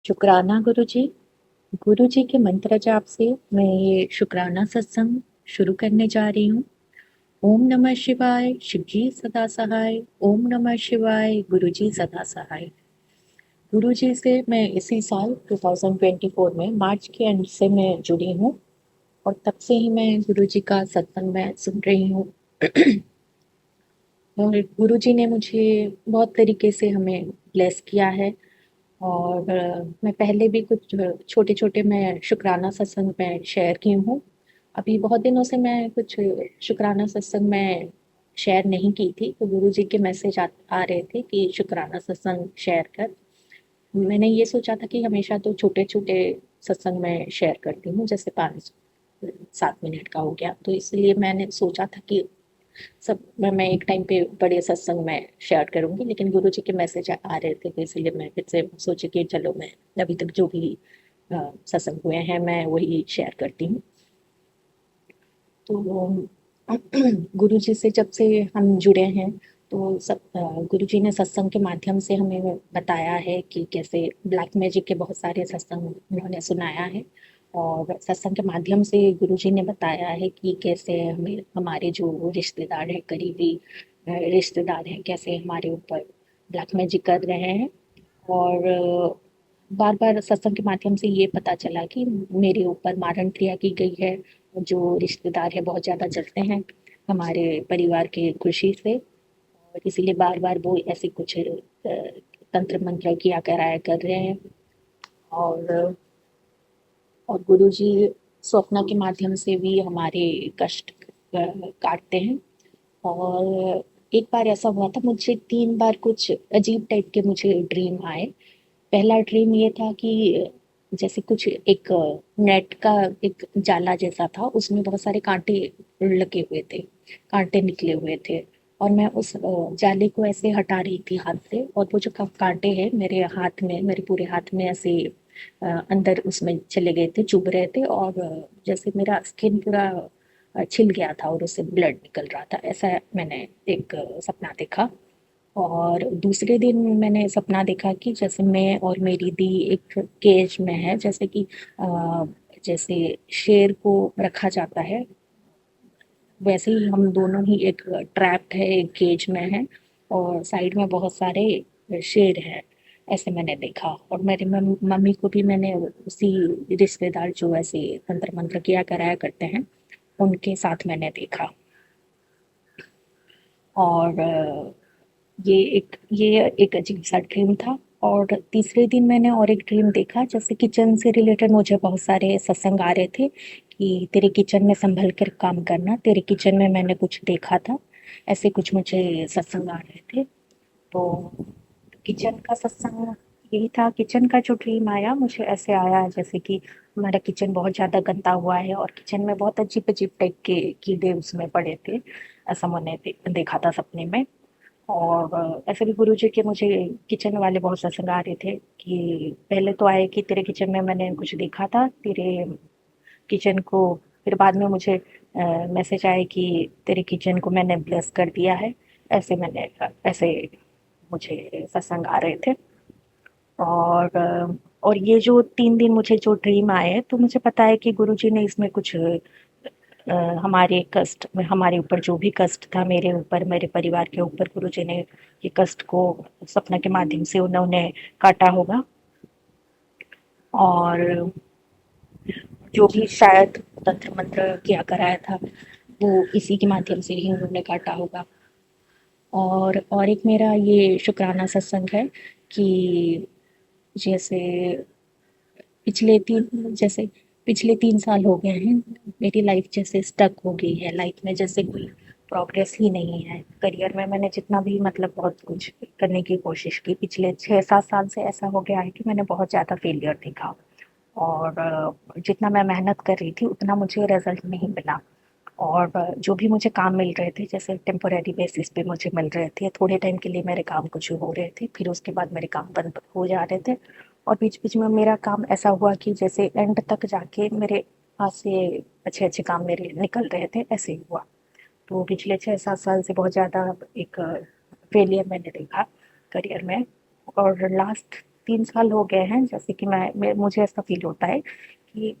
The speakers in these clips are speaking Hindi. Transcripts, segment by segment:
शुक्राना गुरुजी। गुरुजी के मंत्र जाप से मैं ये शुक्राना सत्संग शुरू करने जा रही हूँ। ओम नमः शिवाय, शिवजी सदा सहाय। ओम नमः शिवाय, गुरुजी सदा सहाय। गुरुजी से मैं इसी साल 2024 में मार्च के एंड से मैं जुड़ी हूँ और तब से ही मैं गुरुजी का सत्संग में सुन रही हूँ। और गुरुजी ने मुझे बहुत तरीके से हमें ब्लेस किया है। और मैं पहले भी कुछ छोटे-छोटे मैं शुकराना सत्संग में शेयर की हूँ। अभी बहुत दिनों से मैं कुछ शुकराना सत्संग में शेयर नहीं की थी, तो गुरुजी के मैसेज आ रहे थे कि शुकराना सत्संग शेयर कर। मैंने ये सोचा था कि हमेशा तो छोटे-छोटे सत्संग में शेयर करती हूँ, जैसे 5-7 मिनट का हो गया, तो इसलिए मैंने सोचा था कि सब मैं एक टाइम पे बड़े सत्संग में शेयर करूँगी, लेकिन गुरुजी के मैसेज आ रहे थे, तो इसलिए मैं फिर से सोची कि चलो मैं अभी तक जो भी सत्संग हुए हैं, मैं वही शेयर करती हूँ। तो गुरुजी से जब से हम जुड़े हैं, तो गुरुजी ने सत्संग के माध्यम से हमें बताया है कि कैसे ब्लैक मैजिक के बहुत सारे सत्संग उन्होंने सुनाया है। और सत्संग के माध्यम से गुरुजी ने बताया है कि कैसे हमें हमारे जो रिश्तेदार हैं, करीबी रिश्तेदार हैं, कैसे हमारे ऊपर ब्लैक मैजिक कर रहे हैं। और बार-बार सत्संग के माध्यम से ये पता चला कि मेरे ऊपर मारण क्रिया की गई है। जो रिश्तेदार है बहुत ज़्यादा जलते हैं हमारे परिवार की खुशी से, और इसीलिए बार-बार वो ऐसे कुछ तंत्र मंत्र किया कराया कर रहे हैं। और और गुरुजी स्वप्न के माध्यम से भी हमारे कष्ट काटते हैं। और एक बार ऐसा हुआ था, मुझे 3 बार कुछ अजीब टाइप के मुझे ड्रीम आए। पहला ड्रीम ये था कि जैसे कुछ एक नेट का एक जाला जैसा था, उसमें बहुत सारे कांटे लगे हुए थे, कांटे निकले हुए थे। और मैं उस जाले को ऐसे हटा रही थी हाथ से, और वो जो कांटे हैं मेरे हाथ में, मेरे पूरे हाथ में ऐसे अंदर उसमें चले गए थे, चुभ रहे थे। और जैसे मेरा स्किन पूरा छिल गया था और उससे ब्लड निकल रहा था, ऐसा मैंने एक सपना देखा। और दूसरे दिन मैंने सपना देखा कि जैसे मैं और मेरी दी एक केज में है, जैसे कि जैसे शेर को रखा जाता है, वैसे ही हम दोनों ही एक ट्रैप्ड है, एक केज में है, और साइड में बहुत सारे शेर हैं। ऐसे मैंने देखा। और मेरी मम्मी को भी मैंने उसी रिश्तेदार जो ऐसे तंत्र मंत्र किया कराया करते हैं, उनके साथ मैंने देखा। और ये एक अजीब सा ड्रीम था। और तीसरे दिन मैंने और एक ड्रीम देखा, जैसे किचन से रिलेटेड मुझे बहुत सारे सत्संग आ रहे थे कि तेरे किचन में संभल कर काम करना, तेरे किचन में मैंने कुछ देखा था, ऐसे कुछ मुझे सत्संग आ रहे थे। तो किचन का सत्संग यही था। किचन का जो ड्रीम आया, मुझे ऐसे आया जैसे कि हमारा किचन बहुत ज़्यादा गंदा हुआ है और किचन में बहुत अजीब अजीब टाइप के कीड़े उसमें पड़े थे, ऐसा मैंने देखा था सपने में। और ऐसे भी गुरुजी के मुझे किचन वाले बहुत सत्संग आ रहे थे कि पहले तो आए कि तेरे किचन में मैंने कुछ देखा था, तेरे किचन को, फिर बाद में मुझे मैसेज आए कि तेरे किचन को मैंने ब्लेस कर दिया है। ऐसे मुझे सत्संग आ रहे थे। और ये जो 3 दिन मुझे जो ड्रीम आए, तो मुझे पता है कि गुरुजी ने इसमें कुछ हमारे कष्ट में, हमारे ऊपर जो भी कष्ट था, मेरे ऊपर, मेरे परिवार के ऊपर, गुरुजी ने ये कष्ट को सपना के माध्यम से उन्होंने काटा होगा। और जो भी शायद तंत्र मंत्र किया कराया था, वो इसी के माध्यम से ही उन्होंने काटा होगा। और एक मेरा ये शुक्राना सत्संग है कि जैसे जैसे पिछले 3 साल हो गए हैं, मेरी लाइफ जैसे स्टक हो गई है, लाइफ में जैसे कोई प्रोग्रेस ही नहीं है। करियर में मैंने जितना भी मतलब बहुत कुछ करने की कोशिश की, पिछले 6-7 साल से ऐसा हो गया है कि मैंने बहुत ज़्यादा फेलियर देखा। और जितना मैं मेहनत कर रही थी उतना मुझे रिजल्ट नहीं मिला। और जो भी मुझे काम मिल रहे थे, जैसे टेम्पोरेरी बेसिस पे मुझे मिल रहे थे, थोड़े टाइम के लिए मेरे काम कुछ हो रहे थे, फिर उसके बाद मेरे काम बंद हो जा रहे थे। और बीच-बीच में मेरा काम ऐसा हुआ कि जैसे एंड तक जाके मेरे हाथ से अच्छे-अच्छे काम मेरे निकल रहे थे, ऐसे ही हुआ। तो पिछले 6-7 साल से बहुत ज़्यादा एक फेलियर मैंने देखा करियर में। और लास्ट 3 साल हो गए हैं, जैसे कि मुझे ऐसा फ़ील होता है कि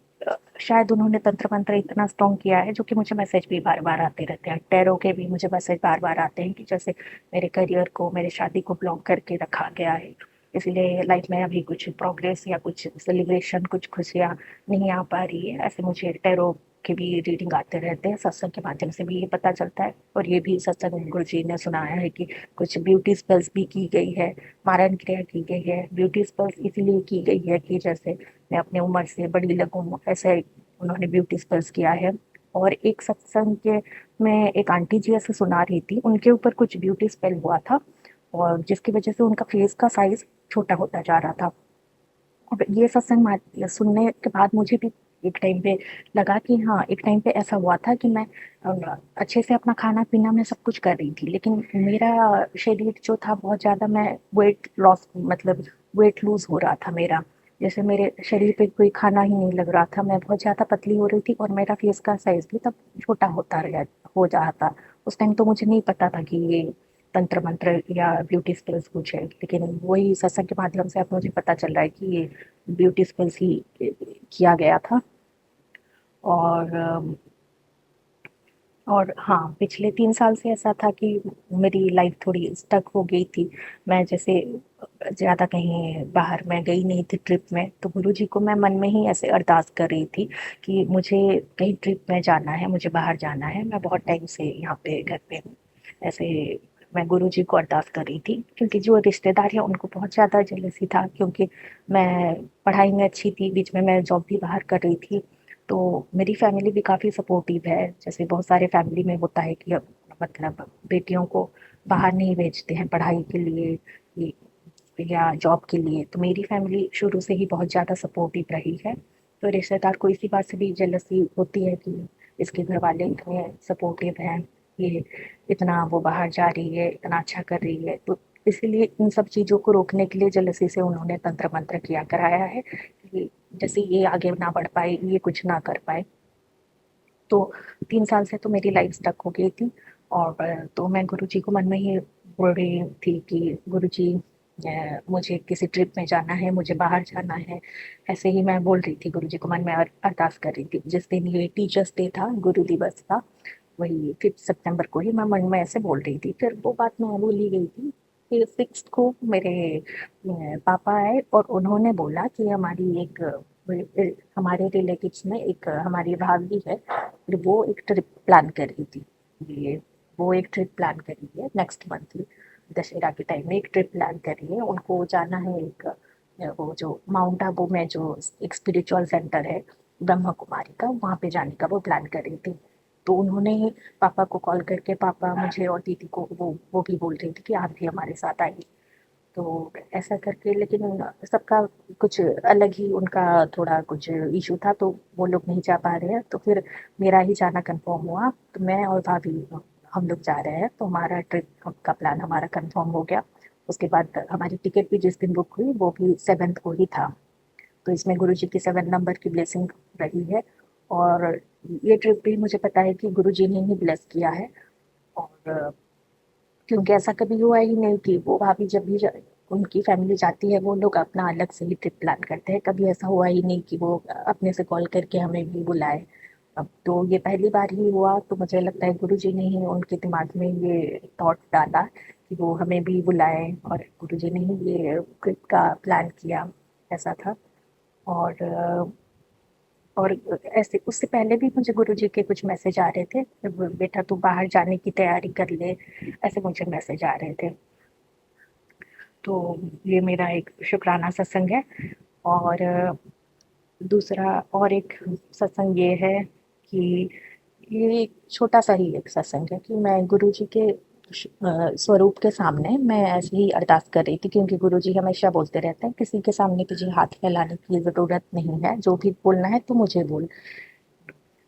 शायद उन्होंने तंत्र मंत्र इतना स्ट्रॉन्ग किया है, जो कि मुझे मैसेज भी बार-बार आते रहते हैं। टैरो के भी मुझे मैसेज बार-बार आते हैं कि जैसे मेरे करियर को, मेरे शादी को ब्लॉक करके रखा गया है। इसलिए लाइफ में अभी कुछ प्रोग्रेस या कुछ सेलिब्रेशन, कुछ खुशियाँ नहीं आ पा रही है। ऐसे मुझे टैरो के भी रीडिंग आते रहते हैं, सत्संग के माध्यम से भी ये पता चलता है। और ये भी सत्संग गुरुजी ने सुनाया है कि कुछ ब्यूटी स्पेल्स भी की गई है, मारन क्रिया की गई है। ब्यूटी स्पेल्स इसीलिए की गई है कि जैसे मैं अपनी उम्र से बड़ी लगूँ, ऐसे उन्होंने ब्यूटी स्पेल्स किया है। और एक सत्संग के में एक आंटी जी ऐसे सुना रही थी, उनके ऊपर कुछ ब्यूटी स्पेल हुआ था और जिसकी वजह से उनका फेस का साइज़ छोटा होता जा रहा था। अब ये सत्संग सुनने के बाद मुझे भी एक टाइम पे लगा कि हाँ, एक टाइम पे ऐसा हुआ था कि मैं अच्छे से अपना खाना-पीना मैं सब कुछ कर रही थी, लेकिन मेरा शरीर जो था बहुत ज़्यादा, मैं वेट लॉस मतलब वेट लूज़ हो रहा था मेरा। जैसे मेरे शरीर पे कोई खाना ही नहीं लग रहा था, मैं बहुत ज़्यादा पतली हो रही थी और मेरा फेस का साइज़ भी तब छोटा हो जा रहा था। उस टाइम तो मुझे नहीं पता था कि ये तंत्र मंत्र या ब्यूटी स्किल्स कुछ है, लेकिन वही सत्संग के माध्यम से अब मुझे पता चल रहा है कि ये ब्यूटी स्किल्स ही किया गया था। और हाँ, पिछले 3 साल से ऐसा था कि मेरी लाइफ थोड़ी स्टक हो गई थी। मैं जैसे ज़्यादा कहीं बाहर मैं गई नहीं थी ट्रिप में, तो गुरुजी को मैं मन में ही ऐसे अरदास कर रही थी कि मुझे कहीं ट्रिप में जाना है, मुझे बाहर जाना है, मैं बहुत टाइम से यहाँ पे घर पे हूँ। ऐसे मैं गुरुजी को अरदास कर रही थी, क्योंकि जो रिश्तेदार हैं उनको बहुत ज़्यादा जेलसी था, क्योंकि मैं पढ़ाई में अच्छी थी, बीच में मैं जॉब भी बाहर कर रही थी। तो मेरी फैमिली भी काफ़ी सपोर्टिव है। जैसे बहुत सारे फैमिली में होता है कि मतलब बेटियों को बाहर नहीं भेजते हैं पढ़ाई के लिए ये या जॉब के लिए, तो मेरी फैमिली शुरू से ही बहुत ज़्यादा सपोर्टिव रही है। तो रिश्तेदार को इसी बात से भी जेलसी होती है कि इसके घर वाले इतने सपोर्टिव हैं, ये इतना वो बाहर जा रही है, इतना अच्छा कर रही है। तो इसीलिए इन सब चीज़ों को रोकने के लिए जेलसी से उन्होंने तंत्र मंत्र किया कराया है कि जैसे ये आगे ना बढ़ पाए, ये कुछ ना कर पाए। तो 3 साल से तो मेरी लाइफ स्टक हो गई थी। और तो मैं गुरुजी को मन में ही बोल रही थी कि गुरुजी, मुझे किसी ट्रिप में जाना है, मुझे बाहर जाना है। ऐसे ही मैं बोल रही थी गुरुजी को, मन में अरदास कर रही थी। जिस दिन ये टीचर्स डे था, गुरु दिवस था, वही 5 सितंबर को ही मैं मन में ऐसे बोल रही थी। फिर वो बात मैं भूल ही गई थी। फिर 6 को मेरे पापा आए और उन्होंने बोला कि हमारे रिलेटिव्स में एक हमारी भाभी है, फिर वो एक ट्रिप प्लान कर रही थी। ये वो एक ट्रिप प्लान कर रही है नेक्स्ट मंथ ही, दशहरा के टाइम में एक ट्रिप प्लान कर रही है। उनको जाना है एक वो जो माउंट आबू में जो एक स्पिरिचुअल सेंटर है ब्रह्मा कुमारी का, वहाँ पे जाने का वो प्लान कर रही थी। तो उन्होंने पापा को कॉल करके, पापा मुझे और दीदी को, वो भी बोल रही थी कि आप भी हमारे साथ आइए। तो ऐसा करके, लेकिन सबका कुछ अलग ही, उनका थोड़ा कुछ इशू था, तो वो लोग नहीं जा पा रहे हैं। तो फिर मेरा ही जाना कंफर्म हुआ, तो मैं और भाभी हम लोग जा रहे हैं। तो हमारा ट्रिप का प्लान हमारा कंफर्म हो गया। उसके बाद हमारी टिकट भी जिस दिन बुक हुई वो भी 7th को ही था। तो इसमें गुरुजी की 7 नंबर की ब्लेसिंग रही है। और ये ट्रिप भी मुझे पता है कि गुरुजी ने ही ब्लेस किया है। और क्योंकि ऐसा कभी हुआ ही नहीं कि वो भाभी जब भी उनकी फैमिली जाती है, वो लोग अपना अलग से ही ट्रिप प्लान करते हैं। कभी ऐसा हुआ ही नहीं कि वो अपने से कॉल करके हमें भी बुलाए। अब तो ये पहली बार ही हुआ, तो मुझे लगता है गुरुजी ने ही उनके दिमाग में ये थॉट डाला कि वो हमें भी बुलाए, और गुरुजी ने ही ये ट्रिप का प्लान किया। ऐसा था। और और ऐसे उससे पहले भी मुझे गुरुजी के कुछ मैसेज आ रहे थे, बेटा तू बाहर जाने की तैयारी कर ले, ऐसे मुझे मैसेज आ रहे थे। तो ये मेरा एक शुक्राना सत्संग है। और दूसरा और एक सत्संग ये है कि ये एक छोटा-सा ही एक सत्संग है कि मैं गुरुजी के स्वरूप के सामने मैं ऐसे ही अरदास कर रही थी, क्योंकि गुरुजी हमेशा बोलते रहते हैं, किसी के सामने तुझे हाथ फैलाने की ज़रूरत नहीं है, जो भी बोलना है तू मुझे बोल।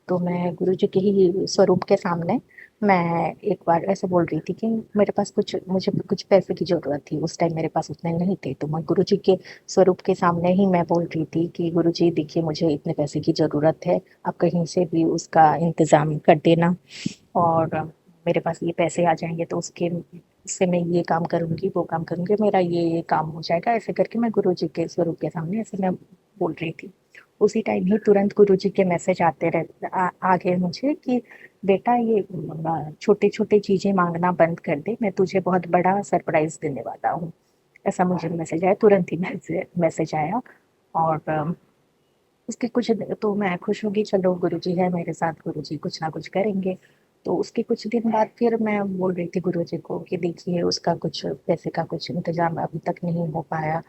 तो मैं गुरुजी के ही स्वरूप के सामने मैं एक बार ऐसे बोल रही थी कि मुझे कुछ पैसे की ज़रूरत थी। उस टाइम मेरे पास उतने नहीं थे, तो मैं गुरुजी के स्वरूप के सामने ही मैं बोल रही थी कि गुरुजी देखिए, मुझे इतने पैसे की ज़रूरत है, आप कहीं से भी उसका इंतज़ाम कर देना। और मेरे पास ये पैसे आ जाएँगे तो उसके इससे मैं ये काम करूँगी, वो काम करूँगी, मेरा ये काम हो जाएगा, ऐसे करके मैं गुरुजी के स्वरूप के सामने ऐसे मैं बोल रही थी। उसी टाइम ही तुरंत गुरुजी के मैसेज आते आ गए मुझे कि बेटा ये छोटे-छोटे चीज़ें माँगना बंद कर दे, मैं तुझे बहुत बड़ा सरप्राइज़ देने वाला हूँ। ऐसा मुझे मैसेज आया, तुरंत ही मैसेज आया और उसके कुछ तो मैं खुश हो गई, चलो गुरुजी है मेरे साथ, गुरुजी कुछ ना कुछ करेंगे। तो उसके कुछ दिन बाद फिर मैं बोल रही थी गुरुजी को कि देखिए उसका कुछ पैसे का कुछ इंतज़ाम अभी तक नहीं हो पाया,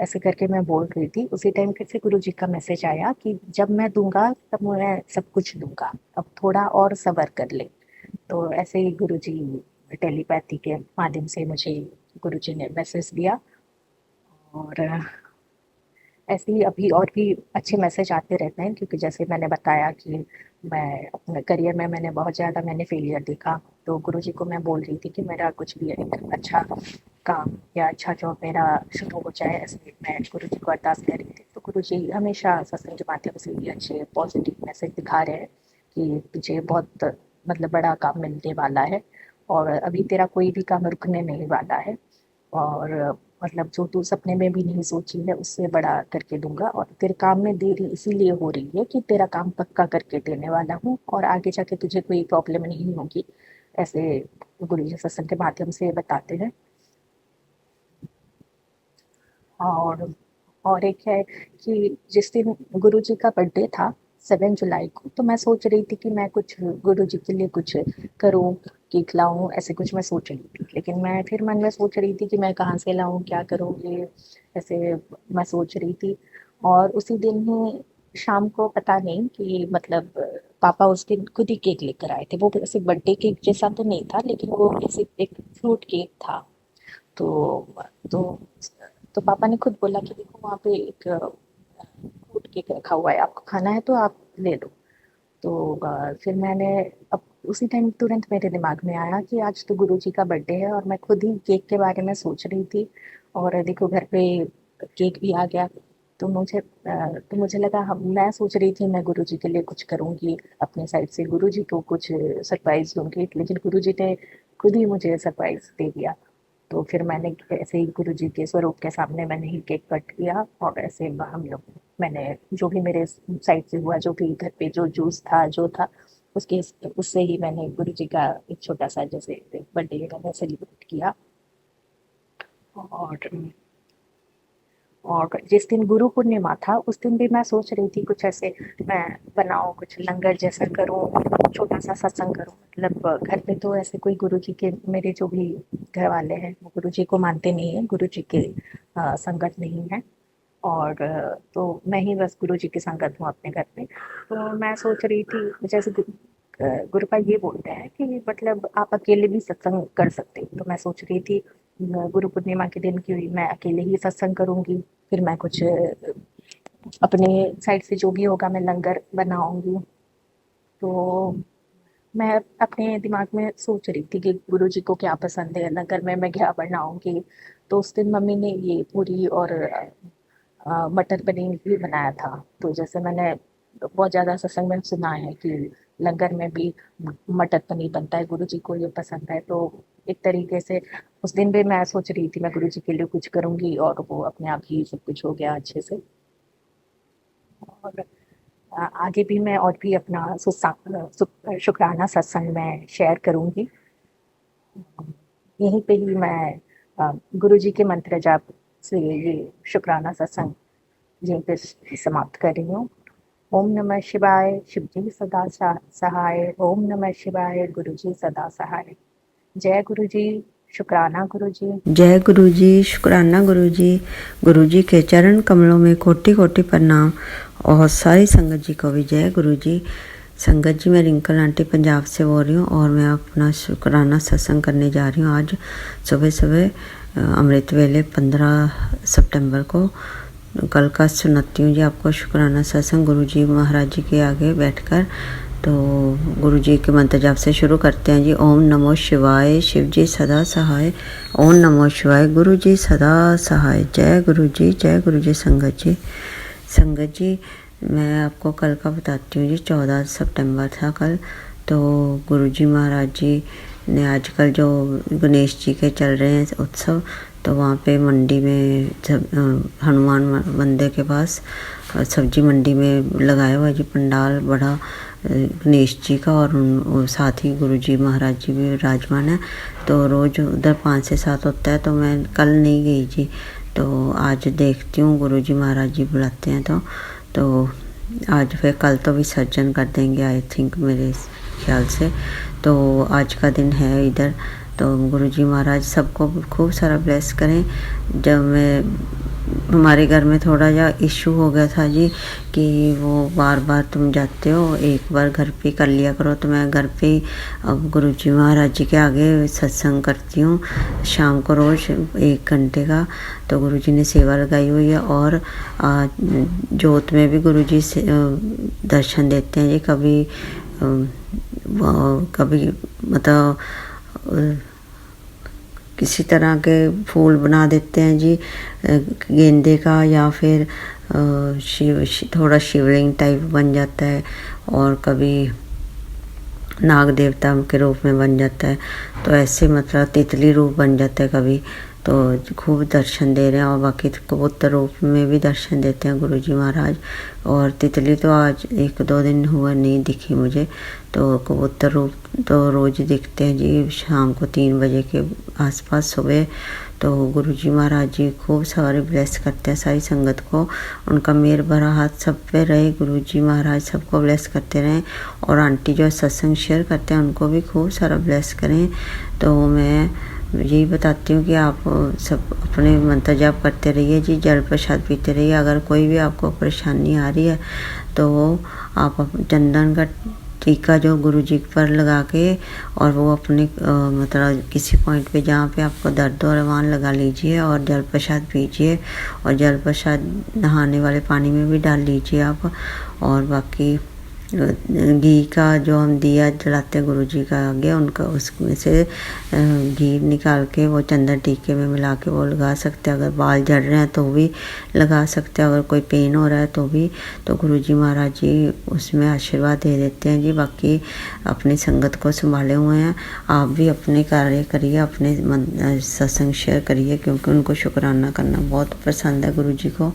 ऐसे करके मैं बोल रही थी। उसी टाइम फिर से गुरुजी का मैसेज आया कि जब मैं दूँगा तब मैं सब कुछ दूँगा, अब थोड़ा और सब्र कर ले। तो ऐसे ही गुरुजी टेलीपैथी के माध्यम से मुझे गुरुजी ने मैसेज दिया और ऐसे ही अभी और भी अच्छे मैसेज आते रहते हैं क्योंकि जैसे मैंने बताया कि मैं अपने करियर में मैंने फेलियर देखा, तो गुरुजी को मैं बोल रही थी कि मेरा कुछ भी एक अच्छा काम या अच्छा जॉब मेरा शुरू हो जाए, ऐसे मैं गुरुजी को अरदास कर रही थी। तो गुरुजी हमेशा सत्संग के माध्यम से ये अच्छे पॉजिटिव मैसेज दिखा रहे हैं कि तुझे बहुत मतलब बड़ा काम मिलने वाला है और अभी तेरा कोई भी काम रुकने नहीं वाला है और मतलब जो तू सपने में भी नहीं सोची है उससे बड़ा करके दूंगा और तेरे काम में देरी इसीलिए हो रही है कि तेरा काम पक्का करके देने वाला हूँ और आगे जाके तुझे कोई प्रॉब्लम नहीं होगी, ऐसे गुरु जी सत्संग के माध्यम से बताते हैं। और और एक है कि जिस दिन गुरु जी का बर्थडे था 7 जुलाई को, तो मैं सोच रही थी कि मैं कुछ गुरु जी के लिए कुछ करूं, केक लाऊं, ऐसे कुछ मैं सोच रही थी। लेकिन मैं फिर मन में सोच रही थी कि मैं कहाँ से लाऊं, क्या करूं, ये ऐसे मैं सोच रही थी। और उसी दिन ही शाम को पता नहीं कि मतलब पापा उस दिन खुद ही केक लेकर आए थे। वो ऐसे बर्थडे केक जैसा तो नहीं था लेकिन वो ऐसे एक फ्रूट केक था। तो तो तो पापा ने खुद बोला कि देखो वहाँ पे एक फ्रूट केक रखा हुआ है, आपको खाना है तो आप ले लो। तो फिर मैंने अब उसी टाइम तुरंत मेरे दिमाग में आया कि आज तो गुरुजी का बर्थडे है और मैं खुद ही केक के बारे में सोच रही थी और देखो घर पे केक भी आ गया। तो मुझे लगा हम मैं सोच रही थी मैं गुरुजी के लिए कुछ करूँगी अपने साइड से, गुरुजी को कुछ सरप्राइज़ दूँगी, लेकिन गुरुजी ने खुद ही मुझे सरप्राइज़ दे दिया। तो फिर मैंने ऐसे ही गुरुजी के स्वरूप के सामने मैंने ही केक कट किया और ऐसे हम लोग मैंने जो भी मेरे साइड से हुआ, जो भी घर पे जो जूस था जो था उसके उससे ही मैंने गुरुजी का एक छोटा सा जैसे बर्थडे मैंने सेलिब्रेट किया। और और जिस दिन गुरु पूर्णिमा था उस दिन भी मैं सोच रही थी कुछ ऐसे मैं बनाऊं, कुछ लंगर जैसा करूं, छोटा सा सत्संग करूं। मतलब घर पे तो ऐसे कोई गुरु जी के मेरे जो भी घर वाले हैं वो गुरु जी को मानते नहीं है, गुरु जी के संगत नहीं है और तो मैं ही बस गुरु जी की संगत हूँ अपने घर पे। तो मैं सोच रही थी जैसे गुरुपाल ये बोलते हैं कि मतलब आप अकेले भी सत्संग कर सकते हो, तो मैं सोच रही थी गुरु पूर्णिमा के दिन की मैं अकेले ही सत्संग करूंगी, फिर मैं कुछ अपने साइड से जो भी होगा मैं लंगर बनाऊंगी। तो मैं अपने दिमाग में सोच रही थी कि गुरु जी को क्या पसंद है, लंगर में मैं क्या बनाऊंगी। तो उस दिन मम्मी ने ये पूरी और मटर पनीर भी बनाया था। तो जैसे मैंने बहुत ज़्यादा सत्संग में सुना है कि लंगर में भी मटर पनीर बनता है, गुरु जी को ये पसंद है। तो एक तरीके से उस दिन भी मैं सोच रही थी मैं गुरु जी के लिए कुछ करूँगी और वो अपने आप ही सब कुछ हो गया अच्छे से। और आगे भी मैं और भी अपना शुक्राना सत्संग में शेयर करूँगी। यहीं पे ही मैं गुरु जी के मंत्र जाप से ये शुक्राना सत्संग यहीं पे समाप्त कर रही हूँ। ओम नमः शिवाय, शिव जी सदा सहाय। ओम नमः शिवाय, गुरु जी सदा सहाय। जय गुरु जी, शुक्राना गुरु जी। जय गुरु जी, शुक्राना गुरु जी। गुरु जी के चरण कमलों में कोटि कोटि प्रणाम और सारी संगत जी को भी जय गुरु जी। संगत जी, मैं रिंकल आंटी पंजाब से बोल रही हूँ और मैं अपना शुक्राना सत्संग करने जा रही हूँ आज सुबह सुबह अमृत वेले 15 सितंबर को। कल का सुनाती हूँ जी आपको शुक्राना सत्संग गुरु जी महाराज जी के आगे बैठकर। तो गुरु जी के मंत्र जाप से शुरू करते हैं जी। ओम नमो शिवाय, शिव जी सदा सहाय। ओम नमो शिवाय, गुरु जी सदा सहाय। जय गुरु जी, जय गुरु जी। संगत जी, संगत जी मैं आपको कल का बताती हूँ जी। 14 सितंबर था कल। तो गुरु जी महाराज जी ने आजकल जो गणेश जी के चल रहे हैं उत्सव, तो वहाँ पे मंडी में हनुमान मंदिर के पास सब्जी मंडी में लगाया हुआ जी पंडाल बड़ा गणेश जी का, और साथ ही गुरु जी महाराज जी भी विराजमान है। तो रोज़ उधर 5 से 7 होता है, तो मैं कल नहीं गई जी, तो आज देखती हूँ गुरु जी महाराज जी बुलाते हैं तो आज फिर कल तो विसर्जन कर देंगे आई थिंक, मेरे ख्याल से। तो आज का दिन है इधर। तो गुरु जी महाराज सबको खूब सारा ब्लेस करें। जब हमारे घर में थोड़ा जा इशू हो गया था जी कि वो बार बार तुम जाते हो, एक बार घर पे कर लिया करो, तो मैं घर पे अब गुरु जी महाराज जी के आगे सत्संग करती हूँ शाम को रोज़ 1 घंटे का। तो गुरु जी ने सेवा लगाई हुई है, और जोत में भी गुरु जी से दर्शन देते हैं जी। कभी मतलब किसी तरह के फूल बना देते हैं जी गेंदे का, या फिर थोड़ा शिवलिंग टाइप बन जाता है, और कभी नाग देवता के रूप में बन जाता है, तो ऐसे मतलब तितली रूप बन जाता है कभी। तो खूब दर्शन दे रहे हैं, और बाकी कबूतर रूप में भी दर्शन देते हैं गुरु जी महाराज। और तितली तो आज 1-2 दिन हुआ नहीं दिखी मुझे, तो कबूतर रूप तो रोज़ दिखते हैं जी शाम को 3 बजे के आसपास सुबह। तो गुरु जी महाराज जी खूब सारे ब्लेस करते हैं सारी संगत को, उनका मेहर भरा हाथ सब पे रहे। गुरु जी महाराज सबको ब्लेस करते रहें, और आंटी जो सत्संग शेयर करते हैं उनको भी खूब सारा ब्लेस करें। तो मैं यही बताती हूँ कि आप सब अपने मंत्र जाप करते रहिए जी, जल प्रसाद पीते रहिए। अगर कोई भी आपको परेशानी आ रही है तो आप चंदन का टीका जो गुरु जी पर लगा के, और वो अपने मतलब किसी पॉइंट पे जहाँ पे आपको दर्द हो रहा है वहाँ लगा लीजिए, और जल प्रसाद पीजिए, और जल प्रसाद नहाने वाले पानी में भी डाल लीजिए आप। और बाकी घी का जो हम दिया जलाते हैं गुरु जी का आगे, उनका उसमें से घी निकाल के वो चंदन टीके में मिला के वो लगा सकते हैं। अगर बाल झड़ रहे हैं तो भी लगा सकते हैं, अगर कोई पेन हो रहा है तो भी। तो गुरु जी महाराज जी उसमें आशीर्वाद दे देते हैं जी। बाकी अपनी संगत को संभाले हुए हैं, आप भी अपने कार्य करिए, अपने सत्संग शेयर करिए, क्योंकि उनको शुक्राना करना बहुत पसंद है गुरु जी को।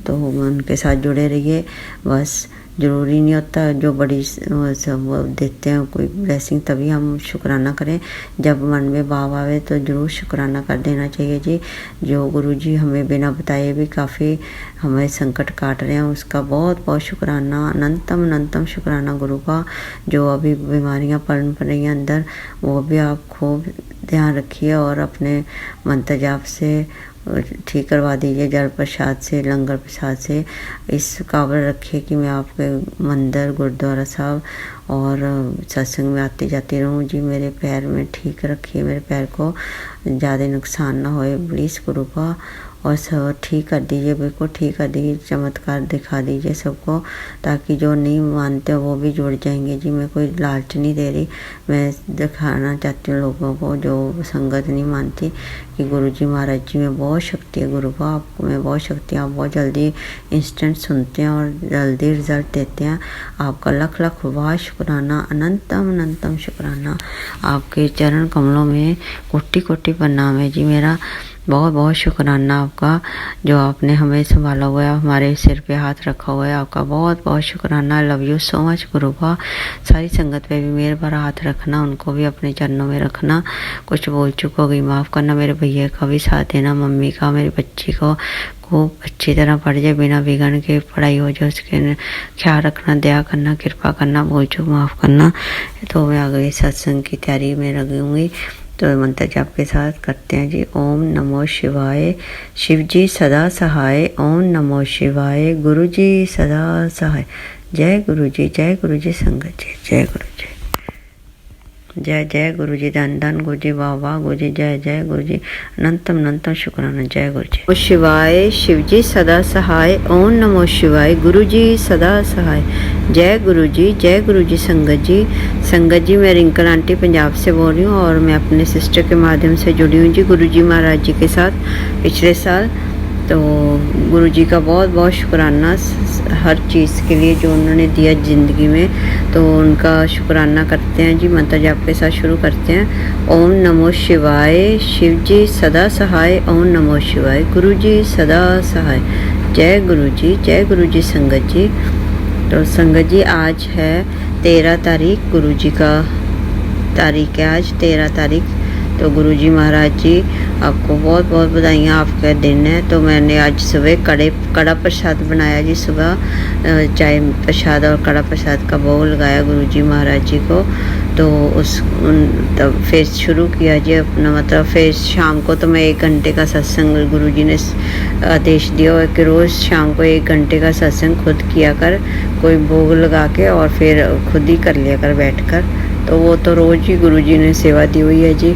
तो उनके साथ जुड़े रहिए। बस ज़रूरी नहीं होता जो बड़ी सब देते हैं कोई ब्लेसिंग तभी हम शुक्राना करें, जब मन में भाव आवे तो ज़रूर शुक्राना कर देना चाहिए जी। जो गुरु जी हमें बिना बताए भी काफ़ी हमें संकट काट रहे हैं, उसका बहुत बहुत शुक्राना, अनंतम शुक्राना गुरु का। जो अभी बीमारियां पड़ रही हैं अंदर, वो भी आप खूब ध्यान रखिए, और अपने मंत्र जाप से ठीक करवा दीजिए, जल प्रसाद से, लंगर प्रसाद से। इस काबिल रखिए कि मैं आपके मंदिर गुरुद्वारा साहब और सत्संग में आती जाती रहूँ जी। मेरे पैर में ठीक रखिए, मेरे पैर को ज़्यादा नुकसान ना होए प्लीज़ गुरु का, और सब ठीक कर दीजिए, बिल्कुल ठीक कर दीजिए, चमत्कार दिखा दीजिए सबको, ताकि जो नहीं मानते वो भी जुड़ जाएंगे जी। मैं कोई लालच नहीं दे रही, मैं दिखाना चाहती हूँ लोगों को जो संगत नहीं मानती कि गुरु जी महाराज जी में बहुत शक्ति है, गुरु का आपको में बहुत शक्ति है। आप बहुत जल्दी इंस्टेंट सुनते हैं और जल्दी रिजल्ट देते हैं। आपका लख लख वाह शुक्राना, अनंतम शुक्राना। आपके चरण कमलों में कोटि कोटि प्रणाम है जी मेरा। बहुत बहुत शुक्राना आपका, जो आपने हमें संभाला हुआ है, हमारे सिर पे हाथ रखा हुआ है। आपका बहुत बहुत शुक्राना। लव यू सो मच गुरु का। सारी संगत पे भी मेरे भरा हाथ रखना, उनको भी अपने चरणों में रखना। कुछ बोल चुक हो गई माफ़ करना। मेरे भैया का भी साथ देना, मम्मी का, मेरी बच्ची को खूब अच्छी तरह पढ़ जाए, बिना बिगड़ के पढ़ाई हो जाए, उसके ख्याल रखना, दया करना, कृपा करना, बोल चुक माफ़ करना। तो मैं अगले सत्संग की तैयारी में लगूंगी। तो मंत्र जाप के साथ करते हैं जी। ओम नमो शिवाय, शिव जी सदा सहाय। ओम नमो शिवाय, गुरु जी सदा सहाय। जय गुरु जी, जय गुरु जी संगत जी, जय गुरु जी, जय जय गुरु जी, धन धन गुरु जी, वाह वाह गुरु जी, जय जय गुरु जी, अनंतम शुक्राना, जय गुरु जी। शिवाय, शिव जी सदा सहाय। ओम नमो शिवाय, गुरु जी सदा सहाय। जय गुरु जी, जय गुरु जी संगत जी। संगत जी मैं रिंकल आंटी पंजाब से बोल रही हूँ, और मैं अपने सिस्टर के माध्यम से जुड़ी हूँ जी गुरु जी महाराज जी के साथ। पिछले साल तो गुरु जी का बहुत बहुत शुक्राना हर चीज़ के लिए जो उन्होंने दिया ज़िंदगी में, तो उनका शुक्राना करते हैं जी। मंत्र जाप के साथ शुरू करते हैं। ओम नमो शिवाय, शिव जी सदा सहाय। ओम नमो शिवाय, गुरु जी सदा सहाय। जय गुरु जी, जय गुरु जी। संगत जी, तो संगत जी आज है 13 तारीख, गुरु जी का तारीख है आज 13 तारीख। तो गुरु जी महाराज जी आपको बहुत बहुत बधाइयाँ, आपका दिन है। तो मैंने आज सुबह कड़ा प्रसाद बनाया जी। सुबह चाय प्रसाद और कड़ा प्रसाद का भोग लगाया गुरु जी महाराज जी को। तो तब फिर शुरू किया जी अपना, मतलब फिर शाम को तो मैं 1 घंटे का सत्संग गुरु जी ने आदेश दिया है कि रोज़ शाम को 1 घंटे का सत्संग खुद किया कर, कोई भोग लगा के और फिर खुद ही कर लिया कर बैठकर। तो वो तो रोज़ ही गुरु जी ने सेवा दी हुई है जी।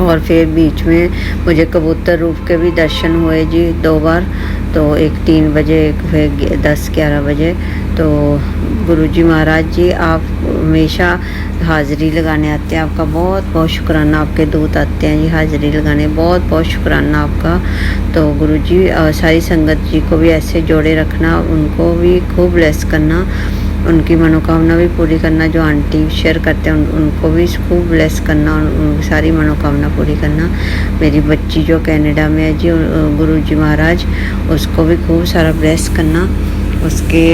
और फिर बीच में मुझे कबूतर रूप के भी दर्शन हुए जी 2 बार। तो एक 3 बजे, एक फिर 10-11 बजे। तो गुरु जी महाराज जी आप हमेशा हाज़िरी लगाने आते हैं, आपका बहुत बहुत शुक्राना। आपके दूत आते हैं जी हाज़िरी लगाने, बहुत बहुत शुक्राना आपका। तो गुरु जी सारी संगत जी को भी ऐसे जोड़े रखना, उनको भी खूब ब्लेस करना, उनकी मनोकामना भी पूरी करना। जो आंटी शेयर करते हैं उनको भी खूब ब्लेस करना, उनकी सारी मनोकामना पूरी करना। मेरी बच्ची जो कनाडा में है जी, गुरु जी महाराज उसको भी खूब सारा ब्लेस करना, उसके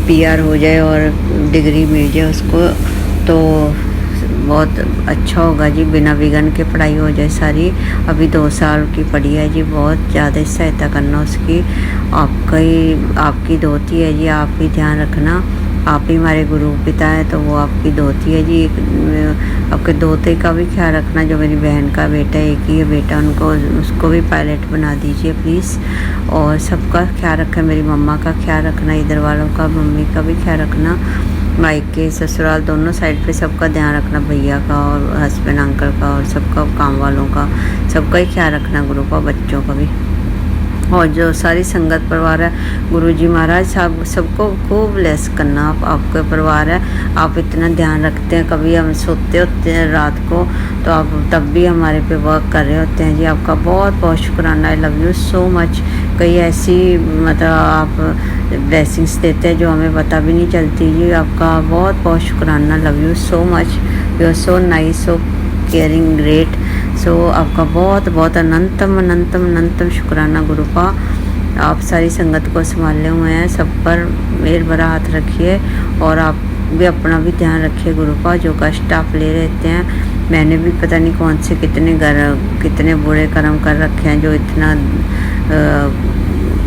PR हो जाए और डिग्री मिल जाए उसको, तो बहुत अच्छा होगा जी। बिना विघ्न के पढ़ाई हो जाए सारी। अभी 2 साल की पढ़ी है जी, बहुत ज़्यादा सहायता करना उसकी। आपकी धोती है जी, आप भी ध्यान रखना। आप ही हमारे गुरु पिता है, तो वो आपकी धोती है जी। आपके दोते का भी ख्याल रखना, जो मेरी बहन का बेटा, एक ही है बेटा, उसको भी पायलट बना दीजिए प्लीज़। और सबका ख्याल रखें, मेरी मम्मा का ख्याल रखना, इधर वालों का, मम्मी का भी ख्याल रखना, मायके ससुराल दोनों साइड पे सबका ध्यान रखना, भैया का और हस्बैंड अंकल का और सबका, काम वालों का, सबका ही ख्याल रखना, गुरु का, बच्चों का भी। और जो सारी संगत परिवार है, गुरु जी महाराज सबको खूब ब्लेस करना। आपका परिवार है, आप इतना ध्यान रखते हैं। कभी हम सोते होते हैं रात को, तो आप तब भी हमारे पे वर्क कर रहे होते हैं जी। आपका बहुत बहुत शुक्राना। I love you so much. कई ऐसी मतलब आप ब्लेसिंग्स देते हैं जो हमें पता भी नहीं चलती जी। आपका बहुत बहुत शुक्राना। Love you so much. You are so nice, so caring, great. So आपका बहुत बहुत अनंतम अनंतम अनंतम शुक्राना गुरु का। आप सारी संगत को संभाले हुए हैं, सब पर मेहर भरा हाथ रखिए और आप भी अपना भी ध्यान रखिए गुरु का। जो कष्ट आप ले रहते हैं, मैंने भी पता नहीं कौन से कितने बुरे कर्म कर रखे हैं, जो इतना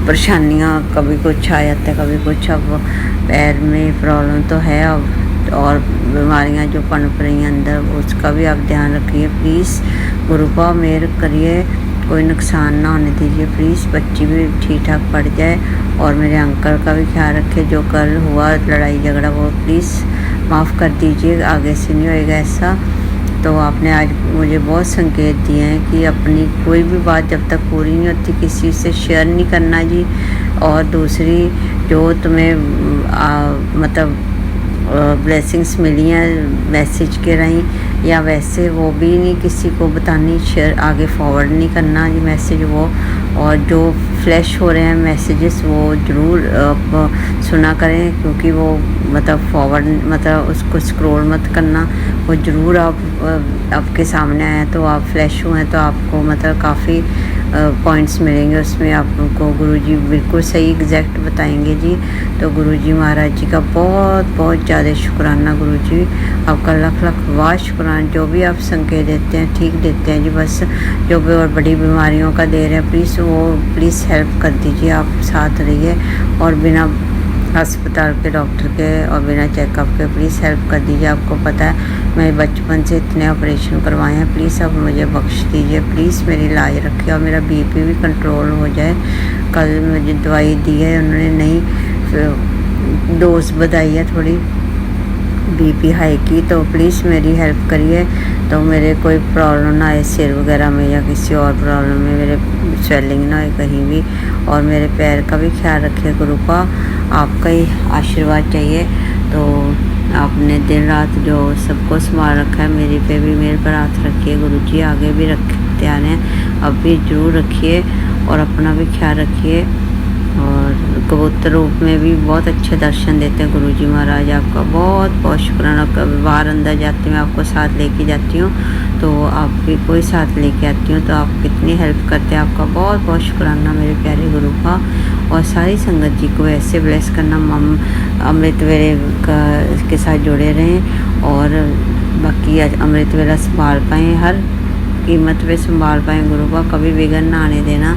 परेशानियाँ, कभी कुछ आ जाता है कभी कुछ। अब पैर में प्रॉब्लम तो है अब, और बीमारियां जो पनप रही हैं अंदर, उसका भी आप ध्यान रखिए प्लीज़। गुरु का मेहर करिए, कोई नुकसान ना होने दीजिए प्लीज़। बच्ची भी ठीक ठाक पढ़ जाए और मेरे अंकल का भी ख्याल रखिए। जो कल हुआ लड़ाई झगड़ा, वो प्लीज़ माफ़ कर दीजिए, आगे से नहीं होएगा ऐसा। तो आपने आज मुझे बहुत संकेत दिए हैं कि अपनी कोई भी बात जब तक पूरी नहीं होती किसी से शेयर नहीं करना जी। और दूसरी, जो तुम्हें मतलब ब्लेसिंग्स मिली हैं मैसेज के रही या वैसे, वो भी नहीं किसी को बतानी, शेयर आगे फॉरवर्ड नहीं करना जी मैसेज वो। और जो फ्लैश हो रहे हैं मैसेजेस, वो ज़रूर आप सुना करें, क्योंकि वो मतलब फॉरवर्ड, मतलब उसको स्क्रॉल मत करना। वो ज़रूर आपके सामने आए तो आप फ्लैश हुए हैं, तो आपको मतलब काफ़ी पॉइंट्स मिलेंगे उसमें। आपको गुरुजी बिल्कुल सही एग्जैक्ट बताएंगे जी। तो गुरुजी महाराज जी का बहुत बहुत ज़्यादा शुक्राना गुरुजी। आपका लख लख वाह शुक्राना। जो भी आप संकेत देते हैं ठीक देते हैं जी। बस जो भी और बड़ी बीमारियों का दे रहे हैं, प्लीज़ हेल्प कर दीजिए, आप साथ रहिए। और बिना अस्पताल के, डॉक्टर के और बिना चेकअप के प्लीज़ हेल्प कर दीजिए। आपको पता है मैं बचपन से इतने ऑपरेशन करवाए हैं, प्लीज़ अब मुझे बख्श दीजिए, प्लीज़ मेरी इलाज रखिए और मेरा BP भी कंट्रोल हो जाए। कल मुझे दवाई दी है उन्होंने, नई डोज बताई है थोड़ी BP हाई की, तो प्लीज़ मेरी हेल्प करिए। तो मेरे कोई प्रॉब्लम ना आए सिर वगैरह में या किसी और प्रॉब्लम में, मेरे स्वेलिंग ना हो कहीं भी। और मेरे पैर का भी ख्याल रखिए गुरु का। आपका ही आशीर्वाद चाहिए। तो आपने दिन रात जो सबको संभाल रखा है, मेरे पे भी मेरे पर हाथ रखिए गुरुजी। आगे भी रखते आ रहे हैं, अब भी जरूर रखिए। और अपना भी ख्याल रखिए। और कबूतर रूप में भी बहुत अच्छे दर्शन देते हैं गुरुजी महाराज। आपका बहुत बहुत शुक्राना। कभी बाहर अंदर जाती हूँ, आपको साथ लेके जाती हूँ, तो आप भी कोई साथ लेके आती हूँ, तो आप कितनी हेल्प करते हैं। आपका बहुत बहुत शुक्राना मेरे प्यारे गुरु का। और सारी संगत जी को ऐसे ब्लेस करना, मम अमृत वेले के साथ जुड़े रहें और बाकी अमृत वेला संभाल पाएँ, हर कीमत पे संभाल पाएँ गुरु का, कभी बिगड़ ना आने देना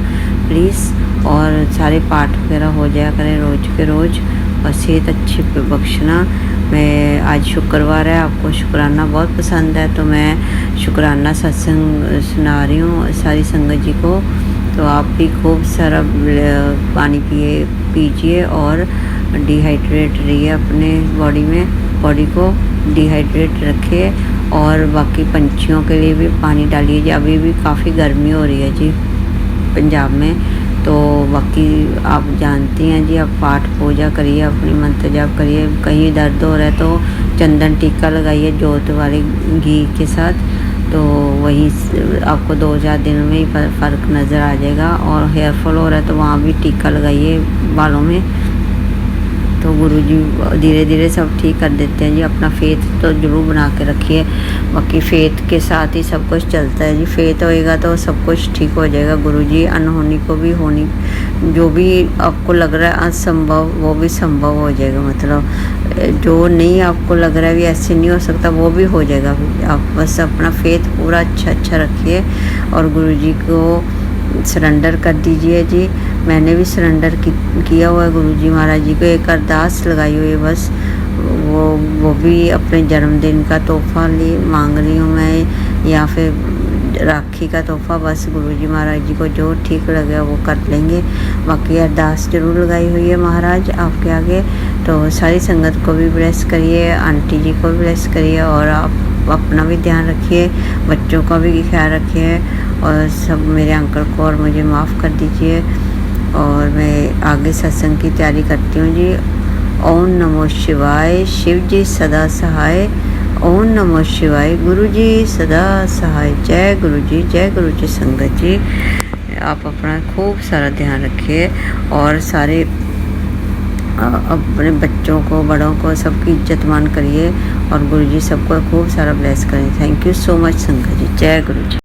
प्लीज़। और सारे पाठ वगैरह हो जाया करें रोज़ के रोज़, और सेहत अच्छी बख्शना। मैं आज शुक्रवार है, आपको शुक्राना बहुत पसंद है, तो मैं शुक्राना सत्संग सुना रही हूँ सारी संगत जी को। तो आप भी खूब सारा पानी पीजिए और डिहाइड्रेट रहिए अपने बॉडी को डिहाइड्रेट रखिए। और बाकी पंछियों के लिए भी पानी डालिए जी। अभी भी काफ़ी गर्मी हो रही है जी पंजाब में, तो बाकी आप जानती हैं जी, आप पाठ पूजा करिए, अपनी मंत्र जाप करिए। कहीं दर्द हो रहा है तो चंदन टीका लगाइए जोत वाले घी के साथ, तो वही आपको 2-4 दिन में ही फ़र्क नज़र आ जाएगा। और हेयर फॉल हो रहा है तो वहाँ भी टीका लगाइए बालों में, तो गुरुजी धीरे धीरे सब ठीक कर देते हैं जी। अपना फेथ तो ज़रूर बना के रखिए, बाकी फेथ के साथ ही सब कुछ चलता है जी। फेथ होएगा तो सब कुछ ठीक हो जाएगा गुरुजी। अनहोनी को भी होनी, जो भी आपको लग रहा है असंभव, वो भी संभव हो जाएगा। मतलब जो नहीं आपको लग रहा है भी ऐसे नहीं हो सकता, वो भी हो जाएगा। आप बस अपना फेथ पूरा अच्छा रखिए और गुरुजी को सरेंडर कर दीजिए जी। मैंने भी सरेंडर किया हुआ है गुरुजी महाराज जी को। एक अरदास लगाई हुई है बस, वो भी अपने जन्मदिन का तोहफ़ा मांग रही हूँ मैं, या फिर राखी का तोहफ़ा। बस गुरुजी महाराज जी को जो ठीक लगे वो कर लेंगे। बाकी अरदास जरूर लगाई हुई है महाराज आपके आगे। तो सारी संगत को भी ब्लेस करिए, आंटी जी को भी ब्लेस करिए, और आप अपना भी ध्यान रखिए, बच्चों का भी ख्याल रखिए, और सब मेरे अंकल को और मुझे माफ़ कर दीजिए। और मैं आगे सत्संग की तैयारी करती हूँ जी। ओम नमो शिवाय। शिव जी सदा सहाय। ओम नमो शिवाय। गुरु जी सदा सहाय। जय गुरु जी संगत जी। आप अपना खूब सारा ध्यान रखिए और सारे अपने बच्चों को, बड़ों को, सबकी इज्जत मान करिए, और गुरुजी सबको खूब सारा ब्लेस करें। थैंक यू सो मच संगत जी। जय गुरु जी।